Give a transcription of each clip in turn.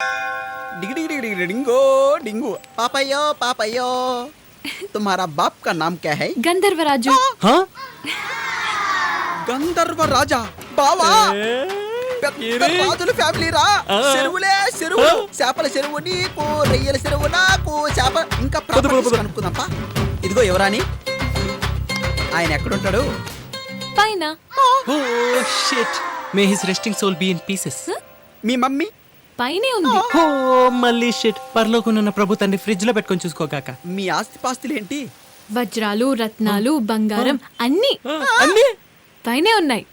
डिग डिग डिग डिग dingo dingo पापायो पापायो तुम्हारा बाप का नाम क्या है? గంధర్వరాజు. हाँ? గంధర్వ రాజా బావా పెద్ద రాజుల ఫ్యామిలీ రా. చెరువులే చెరువులు, చేపల చెరువు నీకు, రొయ్యల చెరువు నాకు, చేప ఇంకా ప్రాపర్టీస్ కనుక్కుందాంపా. ఇదిగో ఎవరాని, ఆయన ఎక్కడుంటాడు? పైన. Oh shit! May his resting soul be in pieces. Me mummy పైనే ఉంది. Oh మళ్ళీ షిట్. పరలోకనున్న ప్రభు తండ్రి ఫ్రిడ్జ్ లో పెట్టుకొని చూసుకోగాక. మీ ఆస్తి పాస్తులు ఏంటి? వజ్రాలు, రత్నాలు, బంగారం అన్ని అన్నీ పైనే ఉన్నాయి.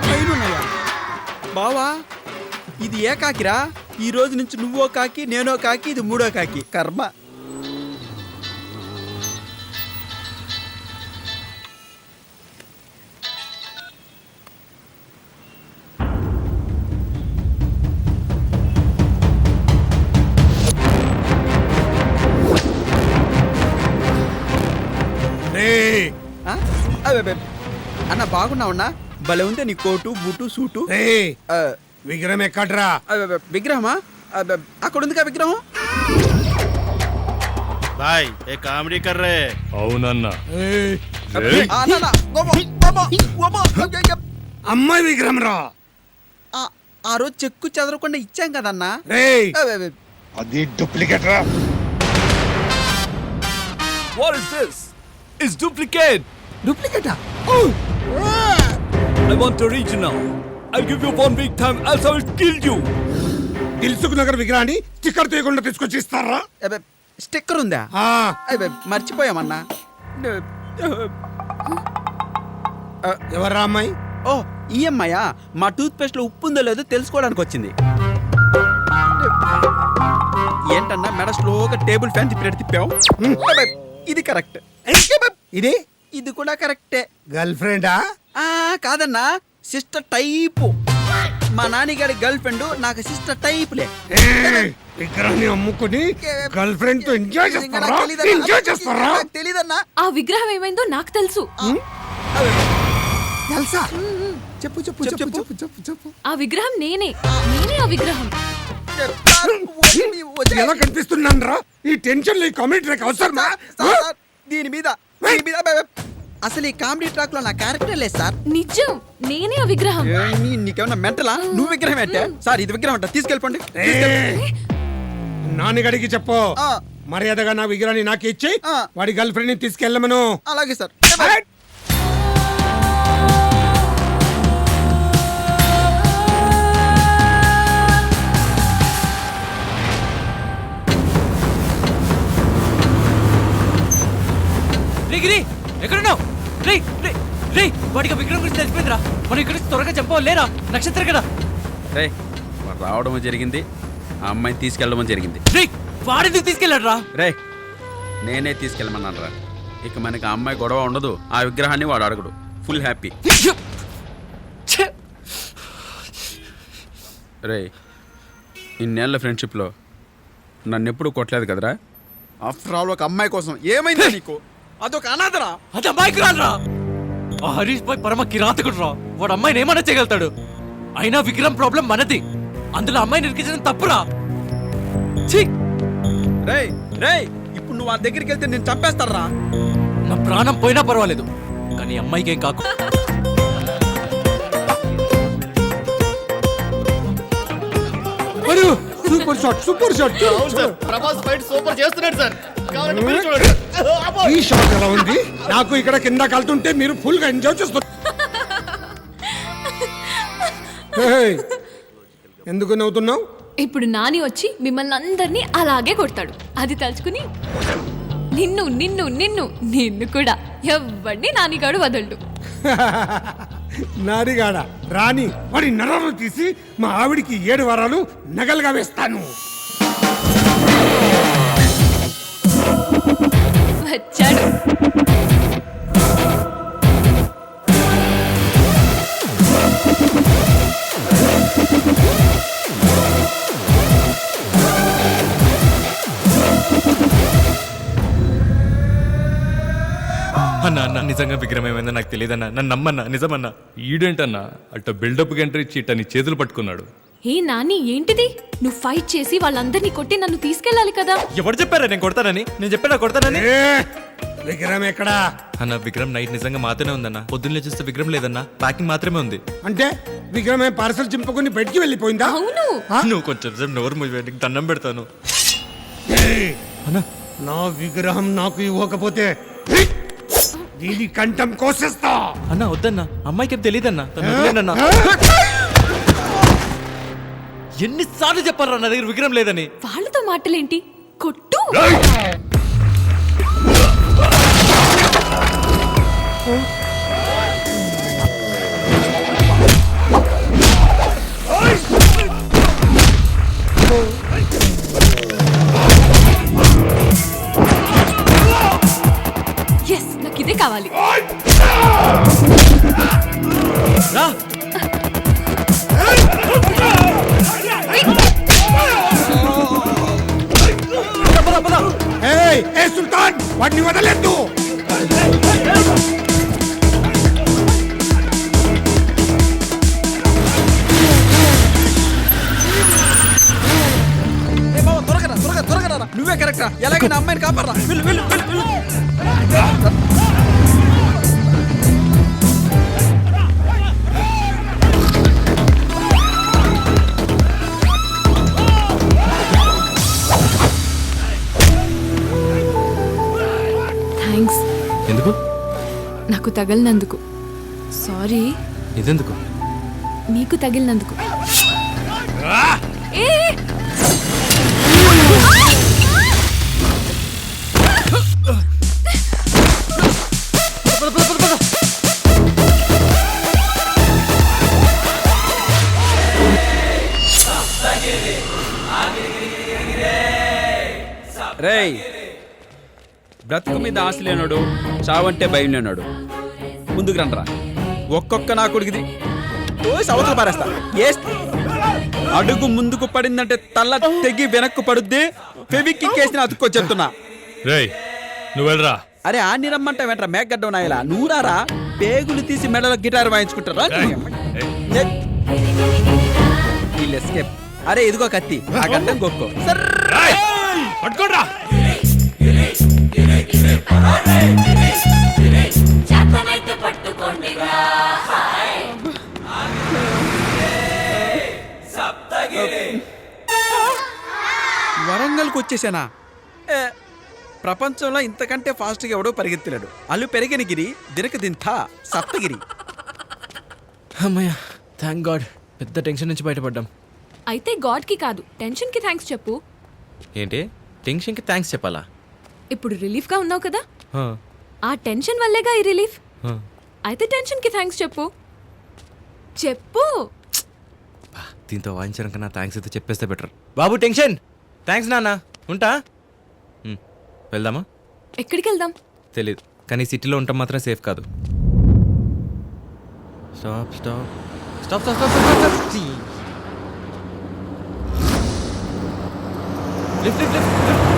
పైనున్నాయా? బావా ఇది ఏ కాకిరా? ఈ రోజు నుంచి నువ్వో కాకి, నేనో కాకి, ఇది మూడో కాకి. కర్మ. ఆ? అబ్బే, అన్న బాగున్నావన్నా? భలే ఉందే నీ కోటు బూటు సూటు. ఆ, విగ్రహం ఎక్కడ్రా? అబ్బే, విగ్రహమా? అబ్బే, అక్కడ ఉంది కా విగ్రహం. भाई ये कॉमेडी कर रहे हैं। అవునన్నా అబ్బే, ఆ, అన్న, అన్న, గోమో, గోమో, గోమో, అయ్యయ్య. అమ్మాయి విగ్రహం రా. ఆ, ఆ రోజు చెక్కు చెదరకుండా ఇచ్చాం కదన్నా. రేయ్ అబ్బే, అబ్బే. అది డూప్లికేట్ రా. What is this? It's duplicate. డూప్లికేటా? I want original. I give you 1 week time else I will kill you. Dilsukhnagar విగ్రహాన్ని స్టిక్కర్ తీయకుండా తీసుకొచ్చి ఇస్తారా? అబ్బే, స్టిక్కర్ ఉందా? ఆ, అబ్బే, మర్చిపోయామన్నా. ఎవర్రా అమ్మాయి? ఓ ఈఎంఐయా? మా టూత్ పేస్ట్ లో ఉప్పు ఉందో లేదో తెలుసుకోవడానికి వచ్చింది. ఏంటన్నా మెడ స్లోగా టేబుల్ ఫ్యాన్ తిప్పినట్టు తిప్పావు? అబ్బే, ఇది కరెక్ట్. ఇది ఇది కూడా కరెక్టే. గర్ల్ ఫ్రెండా? ఆ కాదన్నా, సిస్టర్ టైపు. మా నాన్నగారి గర్ల్ ఫ్రెండ్ నాకు సిస్టర్ టైపులే. విగ్రహాన్ని అమ్ముకుని గర్ల్ ఫ్రెండ్ తో ఎంజాయ్ చేస్తారా? ఎంజాయ్ చేస్తారా? తెలీదన్నా. ఆ విగ్రహం ఏమైందో నాకు తెలుసు. తెలుసా? చెప్పు చెప్పు చెప్పు, చెప్పు చెప్పు. చెప్పు చెప్పు చెప్పు. ఆ విగ్రహం నేనే ఆ విగ్రహం. ఎలా కనిపిస్తున్నాను రా? ఈ టెన్షన్ లో ఈ కామెడీ ట్రాక్ అవసరమా? దీని మీద అసలు ఈ కామెడీ ట్రాక్ లో నా క్యారెక్టర్ లేదు సార్. నిజం నేనే ఆ విగ్రహం. నీకేమన్నా మెంటలా? నువ్వు విగ్రహం అంటే సార్, ఇది విగ్రహం అంట. తీసుకెళ్ళిపోండి. నాన్నగడికి చెప్పు, ఆ. మర్యాదగా నా విగ్రహాన్ని నాకు ఇచ్చి ఆ. వాడి గర్ల్ ఫ్రెండ్ ని తీసుకెళ్ళమను. అలాగే సార్. రే గిరి, ఎక్కడున్నావు? రే రే రే, వాడికి విగ్రహం గురించి తెలిసిపోయిందిరా. మనం ఇక్కడ నుంచి త్వరగా చంపవాలి లేరా? నక్షత్రం కదా. రే రావడం జరిగింది, ఆ అమ్మాయిని తీసుకెళ్ళడం జరిగింది. రే వాడెందుకు తీసుకెళ్ళాడు రా? రే నేనే తీసుకెళ్ళమన్నాను రా. ఇక మనకి ఆ అమ్మాయి గొడవ ఉండదు, ఆ విగ్రహాన్ని వాడు అడగడు. Full happy. రే ఇన్నేళ్ల ఫ్రెండ్షిప్లో నన్ను ఎప్పుడు కొట్టలేదు కదరా. ఆఫ్టర్ ఆల్ ఒక అమ్మాయి కోసం ఏమైందా నీకు? అదొక అనాథరా. అది అమ్మాయికి రాదురా. ఆ హరీష్ భాయ్ పరమ కిరాతకుడు రా. వాడు అమ్మాయిని ఏమన్నా చేయగలుగుతాడు. అయినా విగ్రహం ప్రాబ్లం మనది, అందులో అమ్మాయిని ఇరికించడం తప్పురా. ఛీ! రే రే ఇప్పుడు నువ్వు ఆ దగ్గరికి వెళ్తే నేను చంపేస్తారా. నా ప్రాణం పోయినా పర్వాలేదు, కానీ అమ్మాయికి ఏం కాకు. Super shot, super shot. Prabhas fight super చేస్తున్నాడు సార్. కావాలంటే మీరు చూడండి. ఈ షాట్ ఎలా ఉంది? నాకు ఇక్కడ కింద కలుతుంటే మీరు ఫుల్ గా ఎంజాయ్ చేస్తారు. ఏయ్, ఎందుకు నవ్వుతున్నావు? ఇప్పుడు నాని వచ్చి మిమ్మల్ని అందరినీ అలాగే కొడతాడు. అది తలుచుకుని నిన్ను నిన్ను నిన్ను నిన్ను కూడా ఎవరిని నానిగాడు వదలడు. నారిగాడ రాని వాడి నరాలు తీసి మా ఆవిడికి 7 వారాలు నగలుగా వేస్తాను. వచ్చాడు. అన్న అన్న నిజంగా విగ్రహం ఏమైందో నాకు తెలియదన్నా. నన్ను నమ్మన్నా, నిజమన్నా. ఈడేంటన్నా అట్ట బిల్డప్ ఎంట్రీ ఇచ్చి ఇట్ట నీ చేతులు పట్టుకున్నాడు. ఏ నాని ఏంటిది? నువ్వు ఫైట్ చేసి వాళ్ళందరినీ కొట్టి నన్ను తీసుకెళ్ళాలి కదా. ఎవరు చెప్పారా నేను కొడతానని? నేను చెప్పాను కొడతానని. విక్రమ్ ఎక్కడా? అన్న విక్రమ్ నైట్ నిజంగా మాతోనే ఉందన్న. పొద్దున్నే చూస్తే విక్రమ్ లేదన్నా, ప్యాకింగ్ మాత్రమే ఉంది. అంటే విక్రమే పార్సల్ చింపుకొని బయటికి వెళ్ళిపోయిందా? అవును. నువ్వు కొంచెం సేపు నోరు మూసి నీకు దండం పెడతాను. అన్నా నా విగ్రహం నాకు ఇవ్వకపోతే దీని కంఠం కోసేస్తా. అన్న వద్దన్నా, అమ్మాయికి తెలియదన్నా. తను ఎన్నిసార్లు చెప్పారా నా దగ్గర విక్రమ్ లేదని? వాళ్ళతో మాటలేంటి? కొట్టు. ఎస్, నాకు ఇదే కావాలి. రా ఏ సుల్తాన్, వాటిని వదలెద్దు. త్వరగా రా. నువ్వే కరెక్టా? ఎలాగైనా అమ్మాయిని కాపాడరా. వెళ్ళు వెళ్ళు వెళ్ళు వెళ్ళు. థ్యాంక్స్. ఎందుకు? నాకు తగిలినందుకు. సారీ. ఇదెందుకు? నీకు తగిలినందుకు. ఏ రేయ్, బ్రతుకు మీద ఆశ లేనాడు, చావంటే భయం లేనాడు. ముందుకు రండ్రా. ఒక్కొక్క నా కొడుకుది అవతల పారేస్తా. అడుగు ముందుకు పడిందంటే తల్ల తెగి వెనక్కు పడుద్ది. ఫెవిక్కి కేసిన అతుక్కో చెప్తున్నా. రేయ్ నువ్వు వెళ్ళరా. అరే ఆన్ని రమ్మంటే వెంట్రా మేకగడ్డ నాయలా. నూరారా పేగులు తీసి మెడలో గిటార్ వాయించుకుంటారా? వీళ్ళు ఎస్కేప్. అరే ఇదిగో కత్తి, ఆ గడ్డం గొక్కో. పట్టుకోండ్రా. వరంగల్కి వచ్చేసానా? ప్రపంచంలో ఇంతకంటే ఫాస్ట్గా ఎవడో పరిగెత్తలేడు. అల్లు పెరిగిన గిరి దినక దింత సప్తగిరి. అమ్మయ్యా, థ్యాంక్ గాడ్. పెద్ద టెన్షన్ నుంచి బయటపడ్డాం. అయితే గాడ్కి కాదు, టెన్షన్కి థ్యాంక్స్ చెప్పు. ఏంటి టెన్షన్కి థ్యాంక్స్ చెప్పాలా? ఇప్పుడు రిలీఫ్గా ఉన్నావు కదా, హ, ఆ టెన్షన్ వల్లేగా ఈ రిలీఫ్. హ. అయితే టెన్షన్కి థ్యాంక్స్ చెప్పు. చెప్పు. దీంతో వాయించడం కన్నా థ్యాంక్స్ అయితే చెప్పేస్తే బెటర్. బాబు టెన్షన్, థ్యాంక్స్ నాన్న, ఉంటా. వెళ్దామా? ఎక్కడికి వెళ్దాం? తెలీదు, కానీ సిటీలో ఉంటాం మాత్రం సేఫ్ కాదు. Stop stop stop stop stop stop stop. Lift lift lift lift.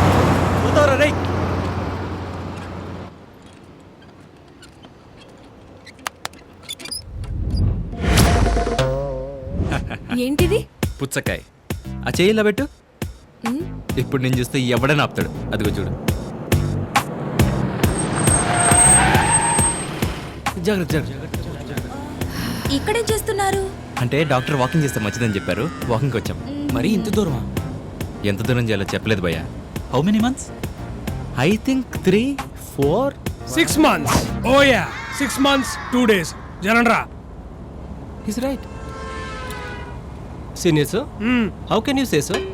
పోతావరా రే? ఏంటిది? పుచ్చకాయ. ఆ చెయ్యి ఇలా పెట్టు. ఉమ్, ఇప్పుడు నేను చూస్తే ఎవడని ఆపుతాడు. అదిగో చూడు. జాగ్రత్త జాగ్రత్త. ఇక్కడేం చేస్తున్నారు? అంటే డాక్టర్ వాకింగ్ చేస్తే మంచిదని చెప్పారు, వాకింగ్కి వచ్చాం. మరి ఇంత దూరమా? ఎంత దూరం చేయాలో చెప్పలేదు భయ్యా. How many months? I think 3, 4. 6 months. Oh yeah, 6 months 2 days. జనండ్రా. Is right. Senior sir, how can you say sir?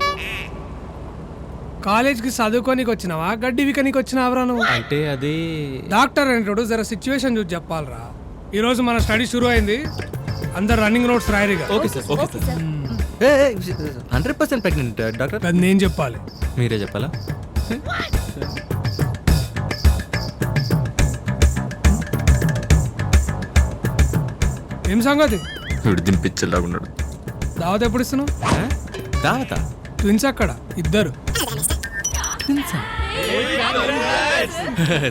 కాలేజ్కి చదువుకోనికి వచ్చినావా, గడ్డి వికనికి వచ్చినావరా నువ్వు? అంటే అది డాక్టర్ అంటాడు, జర సిచ్యువేషన్ చూసి చెప్పాలరా. ఈరోజు మన స్టడీ షురూ అయింది, అందరు రన్నింగ్ నోట్స్ రాయరిగా. Okay sir, okay sir. 100% pregnant doctor. అది నేను చెప్పాలి. మీరే చెప్పాలా? ఏం సంగతి? వీడు దింపించేలాగా ఉన్నాడు. దావత్ ఎప్పుడు ఇస్తున్నావు? దావతా? ట్విన్స్ అక్కడ ఇద్దరు.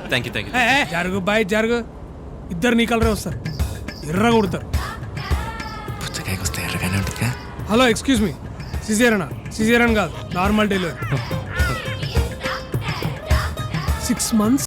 Thank you thank you. జరుగు బాయ్ జరుగు. ఇద్దరు నీ కలరే వస్తారు, ఎర్రగా కొడతారు. పుచ్చకాయకి వస్తే ఎర్రగానే ఉంటుందిగా. Hello excuse me, సిజేరనా? సిజేరన్ కాదు, నార్మల్ డెలివరీ. 6 months